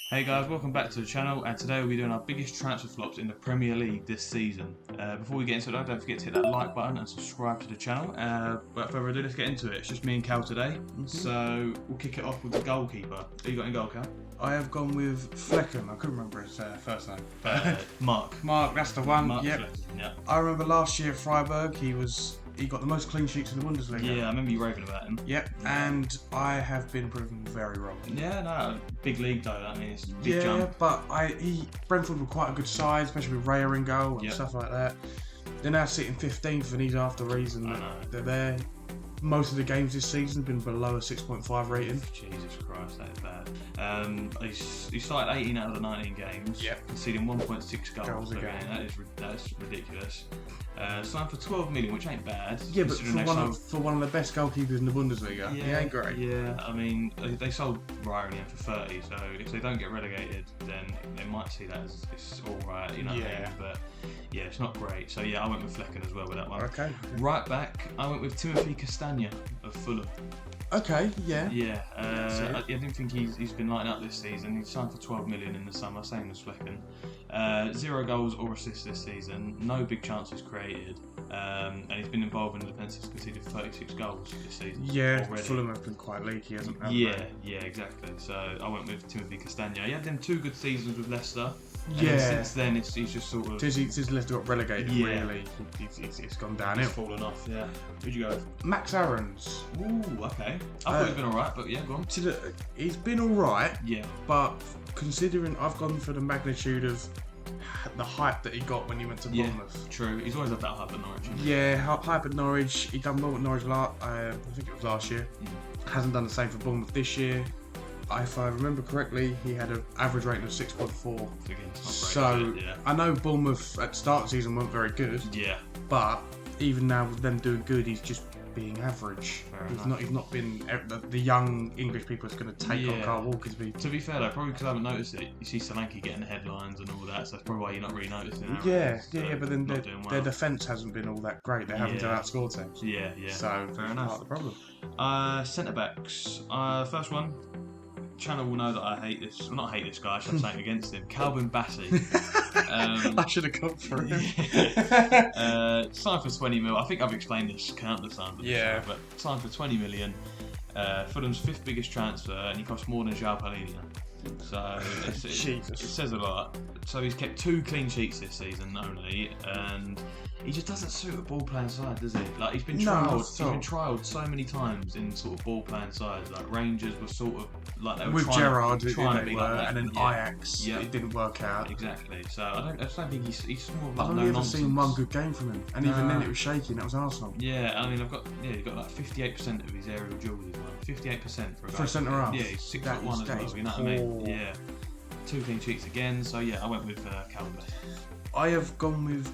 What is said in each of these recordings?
Hey guys, welcome back to the channel, and today we'll be doing our biggest transfer flops in the Premier League this season. Before we get into that, don't forget to hit that like button and subscribe to the channel. Without further ado, let's get into it. It's just me and Cal today, so we'll kick it off with the goalkeeper. Who you got in goal, Cal? I have gone with Flecken. I couldn't remember his first name. Mark. Mark, that's the one. Mark Yep. Flecken, yeah. I remember last year at Freiburg, he got the most clean sheets in the Bundesliga. Yeah, I remember you raving about him. Yep, and I have been proven very wrong. Yeah, no, big league though. I mean, it's a big jump. But Brentford were quite a good side, especially with Raya in goal and Yep. stuff like that. They're now sitting 15th, and he's half the reason that they're there. Most of the games this season have been below a 6.5 rating. Jesus Christ, that is bad. He started 18 out of the 19 games, conceding 1.6 goals per game. That is ridiculous. Signed for 12 million, which ain't bad. Yeah, but for one of the best goalkeepers in the Bundesliga, he ain't great. Yeah, I mean, they sold Raya in the end for 30, so if they don't get relegated, then they might see that as it's all right, you know what I mean? But yeah, it's not great. So yeah, I went with Flecken as well with that one. Okay. Right back, I went with Timothy Castagna of Fulham. Okay, yeah. Yeah, I didn't think he's been lighting up this season. He signed for 12 million in the summer, same as Flecken. 0 goals or assists this season, no big chances created, and he's been involved in the defence. He's conceded 36 goals this season. Yeah, already. Fulham have been quite leaky, hasn't they? Yeah, exactly. So I went with Timothy Castagna. He had them 2 good seasons with Leicester. Yeah. Since then, he's just sort of. Since Leicester got relegated, really, it's gone downhill. He's fallen off. Yeah. Who'd you go with? Max Aarons. Ooh, okay. I thought he'd been alright, but yeah, go on. He's been alright. Yeah. But considering I've gone for the magnitude of the hype that he got when he went to Bournemouth. True. He's always had that hype at Norwich. Yeah, hype at Norwich. He done well at Norwich I think it was last year. Hasn't done the same for Bournemouth this year. If I remember correctly, he had an average rating of 6.4. Again, it's not not great, great, I know Bournemouth at the start of the season weren't very good. Yeah. But even now with them doing good, he's just being average. He's not been the young English people that's going to take on Carl Walker's beat. To be fair though, probably because I haven't noticed it, you see Solanke getting the headlines and all that, so that's probably why you're not really noticing it. Yeah, but then their defence hasn't been all that great. They're having to outscore teams. Yeah. So fair enough. Part of the problem. Centre backs. First one. Channel will know that I hate this. Well, not hate this guy. I should have something against him. Calvin Bassey. I should have gone for him. Signed for 20 mil. I think I've explained this countless times. Yeah. But signed for 20 million. Fulham's 5th biggest transfer, and he cost more than João Palhinha. So it says a lot. So he's kept 2 clean sheets this season only, and he just doesn't suit a ball playing side, does he? Like he's been trialled so many times in sort of ball playing sides. Like Rangers were sort of like they were with Gerrard, trying to be like that, and then Ajax, it didn't work out. Exactly. So I just don't think he's more of like I've only ever seen one good game from him, and even then it was shaky. And that was Arsenal. Yeah, I mean he's got like 58% of his aerial duels as well. 58% for a centre half. Yeah, he's 6'1" as well. You know what I mean? Yeah. 2 clean sheets again. So yeah, I went with Calvin. I have gone with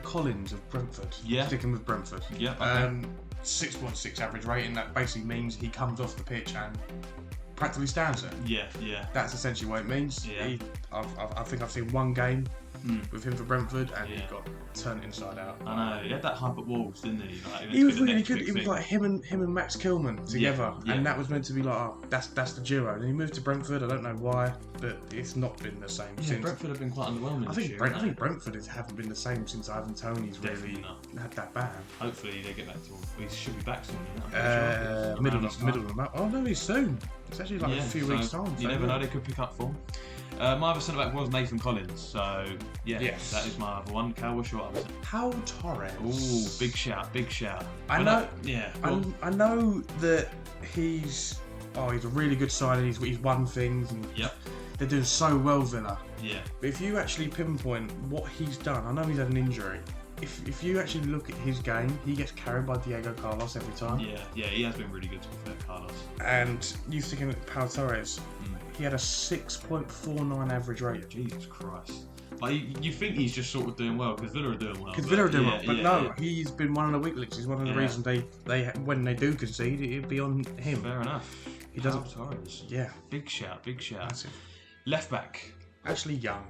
Collins of Brentford. Yeah. Sticking with Brentford. Yeah. Okay. 6.6 average rating. That basically means he comes off the pitch and practically stands there. Yeah. That's essentially what it means. Yeah. I think I've seen one game with him for Brentford, and he got turned inside out. I know. He had that hype at Wolves, didn't he? Like, he was really good. It was like him and Max Kilman together, and that was meant to be like, that's the duo. And he moved to Brentford. I don't know why, but it's not been the same since. Brentford have been quite underwhelming. I think Brentford haven't been the same since Ivan Toney's really had that ban. Hopefully they get back to. He should be back soon. Middle of the map. Oh no, he's soon. It's actually like a few weeks time. You never know, they could pick up form. My other centre back was Nathan Collins, so that is my other one. Cal, what's your other centre? Pau Torres. Ooh, big shout. I know. I know that he's a really good signing. He's won things, and they're doing so well, Villa. Yeah. But if you actually pinpoint what he's done, I know he's had an injury. If you actually look at his game, he gets carried by Diego Carlos every time. Yeah, he has been really good to be fair, Carlos. And you thinking of Pau Torres, he had a 6.49 average rating. Jesus Christ. Like, you think he's just sort of doing well because Villa are doing well. But he's been one of the weak links. He's one of the reasons they when they do concede, it'd be on him. Fair enough. He doesn't. Torres. Yeah. Big shout. Massive. Left back. Actually young.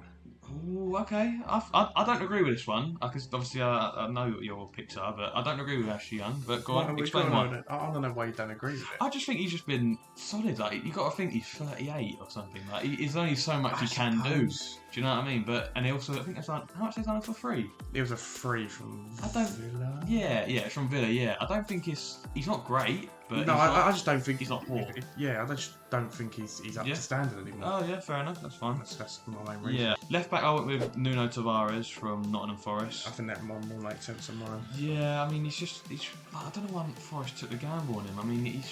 Ooh, okay. I don't agree with this one. Because obviously I know what your picks are, but I don't agree with Ashley Young. But go on, explain why. I don't know why you don't agree with it. I just think he's just been solid. Like you got to think he's 38 or something. Like there's only so much he can do. Do you know what I mean? But and he also I think it's like how much is that for free? It was a free from Villa. Yeah, it's from Villa. Yeah, I don't think he's not great, but no, I just don't think he's not poor. Yeah, I just don't think he's up to standard anymore. Oh yeah, fair enough. That's fine. That's my main reason. Yeah, left back I went with Nuno Tavares from Nottingham Forest. I think that more makes sense than mine. Yeah, I mean he's I don't know why Forest took the gamble on him. I mean he's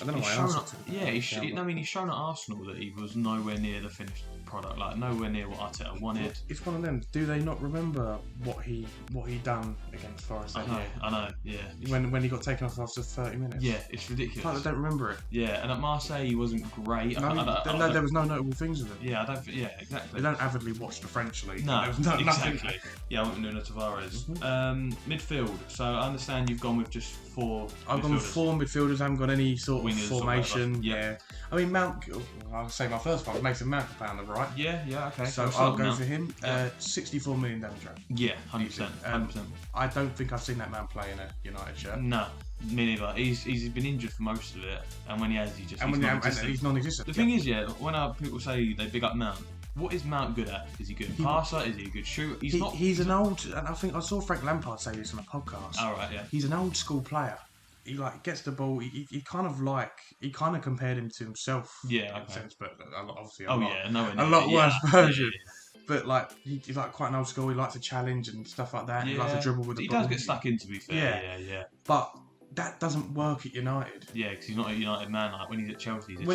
shown at Arsenal that he was nowhere near the finished product, like nowhere near what Arteta wanted. It's one of them. Do they not remember what he done against Forest? I know. Yeah. When he got taken off after 30 minutes. Yeah, it's ridiculous. Like I don't remember it. Yeah, and at Marseille he wasn't great. No, there was no notable things with him. Yeah, I don't. Yeah, exactly. They don't avidly watch the French league. No, exactly. Nothing. Yeah, I went with Nuno Tavares. Midfield. So I understand you've gone with just 4. I've gone with 4 midfielders. I haven't got any sort of Wingers formation. Yeah. I mean I'll say my first one. Mason Mount found the right. Yeah. Okay. So I'll go for him. 64 million damage rate. Yeah, 100%. 100%. I don't think I've seen that man play in a United shirt. No. Me neither. He's been injured for most of it, and when he has, he's non-existent. The thing is, when people say they big up Mount, what is Mount good at? Is he good passer? Is he a good shooter? He's an old, and I think I saw Frank Lampard say this on a podcast. Oh right, yeah. He's an old school player. He gets the ball. He kind of compared him to himself. Yeah, in a sense, but obviously a lot worse version. But he's like quite an old school. He likes to challenge and stuff like that. Yeah. He likes to dribble with the ball. He does get stuck in, to be fair. Yeah. But that doesn't work at United. Yeah, because he's not a United man. Like when he's at Chelsea, it's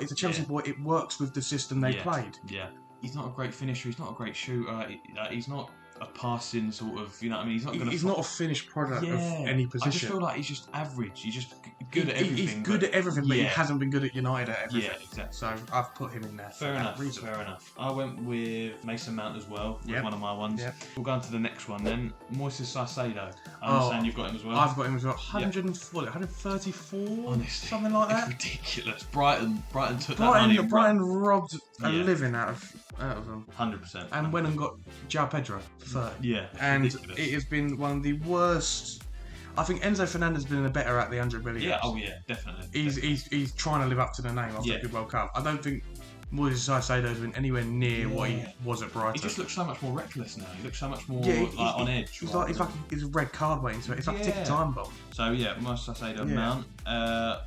a Chelsea boy. It works with the system they played. Yeah, he's not a great finisher. He's not a great shooter. He's not a passing sort of. You know what I mean? He's not not a finished product of any position. I just feel like he's just average. He's just good at everything. He's good at everything, but he hasn't been good at United at everything. Yeah, exactly. So I've put him in there. Fair enough. I went with Mason Mount as well. With one of my ones. Yep. We'll go on to the next one then. Moises Caicedo. I understand you've got him as well. I've got him as well. 134, honestly, something like that. It's ridiculous. Brighton took that money. Brighton robbed a living out of them. 100%. And went and got João Pedro for 30. Yeah. And ridiculous. It has been one of the worst. I think Enzo Fernandez has been a better at the 100 million. Yeah, definitely. He's trying to live up to the name after a good World Cup. I don't think Moises Caicedo has been anywhere near what he was at Brighton. He just looks so much more reckless now. He looks so much more on edge. He's like a red card waiting to it. It's like a tick time bomb. So Moises Caicedo, Mount.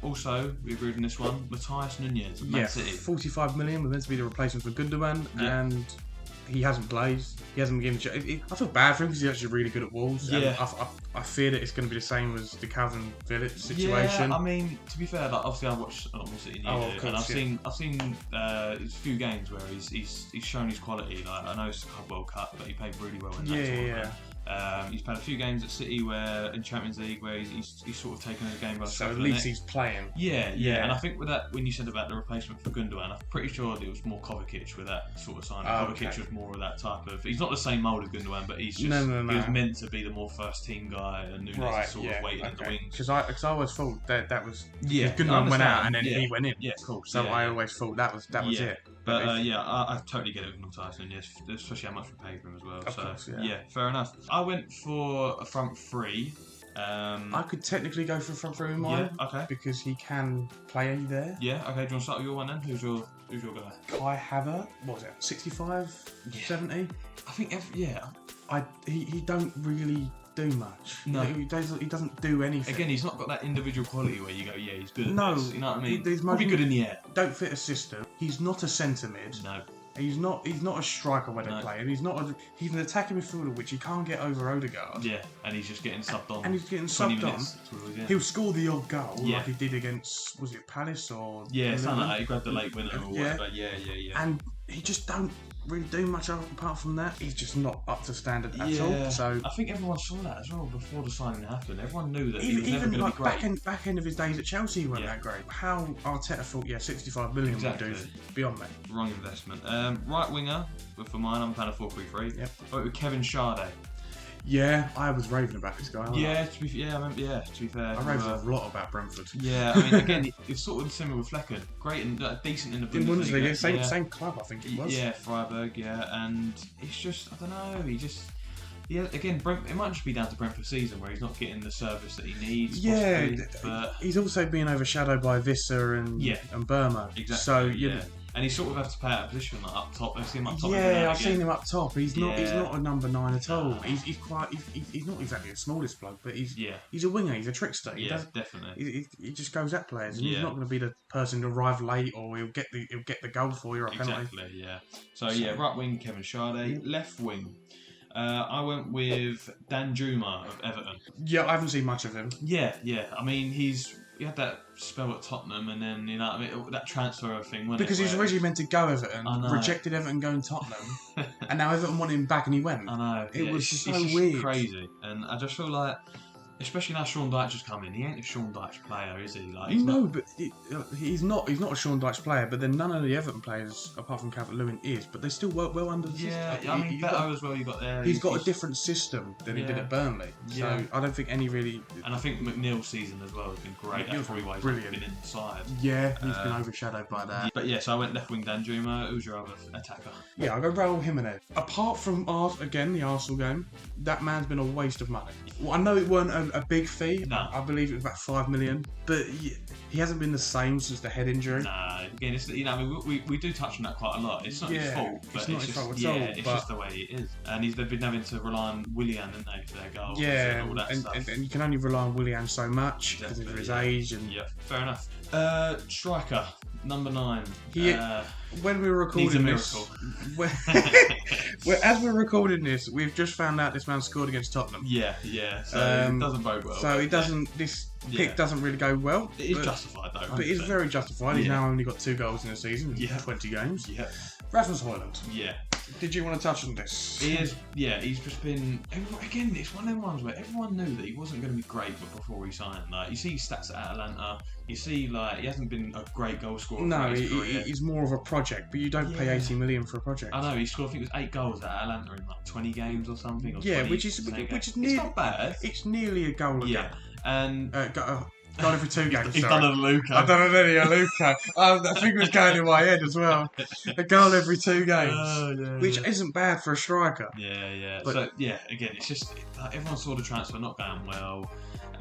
Also, we agreed on this one. Matthias Nunez, Man City. 45 million. We're meant to be the replacement for Gundogan, and he hasn't blazed. He hasn't been given. I feel bad for him because he's actually really good at Wolves. Yeah. And I fear that it's going to be the same as the Calvin Phillips situation. Yeah, I mean, to be fair, obviously I've watched a lot more City than you do, and I've seen a few games where he's shown his quality. Like I know it's a World Cup, but he played really well in that tournament. He's played a few games at City in Champions League where he's sort of taken the game by the So at least he's playing. Yeah. And I think with that, when you said about the replacement for Gundogan, I'm pretty sure it was more Kovacic with that sort of signing. Kovacic was more of that type of. He's not the same mould as Gundogan, but he's just he was meant to be the more first team guy, and Nunes is sort of waiting in the wings. Because I always thought that was Gundogan went out and then he went in. Yeah, cool. So I always thought that was it. But I totally get it with Matthias Nunez, especially how much we paid for him as well. Of course, fair enough. I went for a front three. I could technically go for a front three in mine. Yeah, okay. Because he can play there. Yeah, okay. Do you want to start with your one then? Who's your guy? Kai Havertz. What was it? 65, 70. I think he don't really do much. No, he doesn't do anything. Again, he's not got that individual quality where you go, he's good at this. You know what I mean? He's probably good in the air. Don't fit a system. He's not a centre mid. No. He's not a striker when they play him. He's an attacking midfielder which he can't get over Odegaard. Yeah, and he's just getting subbed on. And he's getting subbed on. He'll score the odd goal like he did against, was it Palace or? Yeah, something like that. He grabbed the late winner or whatever. Yeah. And he just don't really do much apart from that. He's just not up to standard at all. So I think everyone saw that as well before the signing happened. Everyone knew that he was never going to be great. Back end of his days at Chelsea, he wasn't that great. How Arteta thought, 65 million would do beyond that. Wrong investment. Right winger, but for mine, I'm playing a 4-3-3. Yep. I went with Kevin Schade. Yeah, I was raving about this guy. Yeah, to be fair. I raved a lot about Brentford. Yeah, I mean, again, it's sort of similar with Flecken. Great and decent in the Bundesliga. Same club, I think it was. Yeah, Freiburg, and it's just, I don't know, again, it might just be down to Brentford's season where he's not getting the service that he needs. Yeah, but he's also being overshadowed by Visser and Burma. Exactly. So and he sort of has to play out of position like up top. I've seen him up top. Yeah, I've seen him up top. He's not a number 9 at all. He's not exactly the smallest bloke, but he's a winger. He's a trickster. Definitely. He just goes at players. And he's not going to be the person to arrive late, or he'll get the goal for you. Exactly. Yeah. So right wing Kevin Schade, left wing. I went with Dan Juma of Everton. Yeah, I haven't seen much of him. Yeah. I mean, he had that spell at Tottenham, and then that transfer thing. Because he was originally meant to go Everton, rejected Everton going Tottenham, and now Everton wanted him back, and he went. I know. It was it's so just weird, crazy, and I just feel like, especially now Sean Dyche has come in, he ain't a Sean Dyche player, is he? Like, but he's not a Sean Dyche player. But then none of the Everton players, apart from Calvert-Lewin, is. But they still work well under the system. Yeah, I mean, Beto as well. You got there. He's got a different system than he did at Burnley. So I don't think any really. And I think McNeil's season as well has been great. That's probably why he's been inside. Yeah, he's been overshadowed by that. But so I went left wing Dan Juma. Who's your other attacker? Yeah, I go Raul Jimenez. Apart from the Arsenal game, that man's been a waste of money. Well, I know it weren't a big fee. No. I believe it was about 5 million, but he hasn't been the same since the head injury. Nah, again, it's, we do touch on that quite a lot. It's not his fault, but it's just the way it is. And they've been having to rely on Willian, haven't they, for their goals? Yeah, and all that stuff. And you can only rely on Willian so much because of his age. And fair enough. Striker number 9. When we were recording this, as we're recording this, we've just found out this man scored against Tottenham. Yeah. So it doesn't bode well. So it doesn't. This pick doesn't really go well. It is justified though. But it's very justified. He's now only got 2 goals in a season, 20 games. Yeah. Rasmus Hojlund. Yeah. Did you want to touch on this? He is. Yeah, he's just been. Again, it's one of them ones where everyone knew that he wasn't going to be great, but before he signed, like you see his stats at Atalanta, you see like he hasn't been a great goal scorer. No, he's more of a project, but you don't pay 80 million for a project. I know he scored. I think it was 8 goals at Atalanta in like 20 games or something. Or 20, which is it's not bad. It's nearly a goal a game. And goal every 2 games. He's done a Luca. I've done a Luca. I think it was going in my head as well. A goal every 2 games, which isn't bad for a striker. Yeah. But, so again, it's just everyone saw the transfer not going well,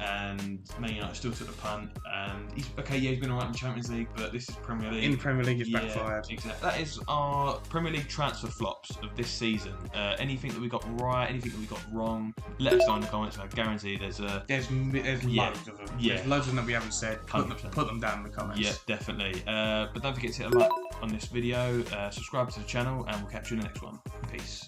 and Man United still took the punt. And he's been alright in the Champions League, but this is Premier League. In the Premier League, it's backfired. Exactly. That is our Premier League transfer flops of this season. Anything that we got right, anything that we got wrong, let us know in the comments. I guarantee there's loads of them. There's loads of them that we haven't said. Put them down in the comments. Yeah, definitely. But don't forget to hit a like on this video, subscribe to the channel, and we'll catch you in the next one. Peace.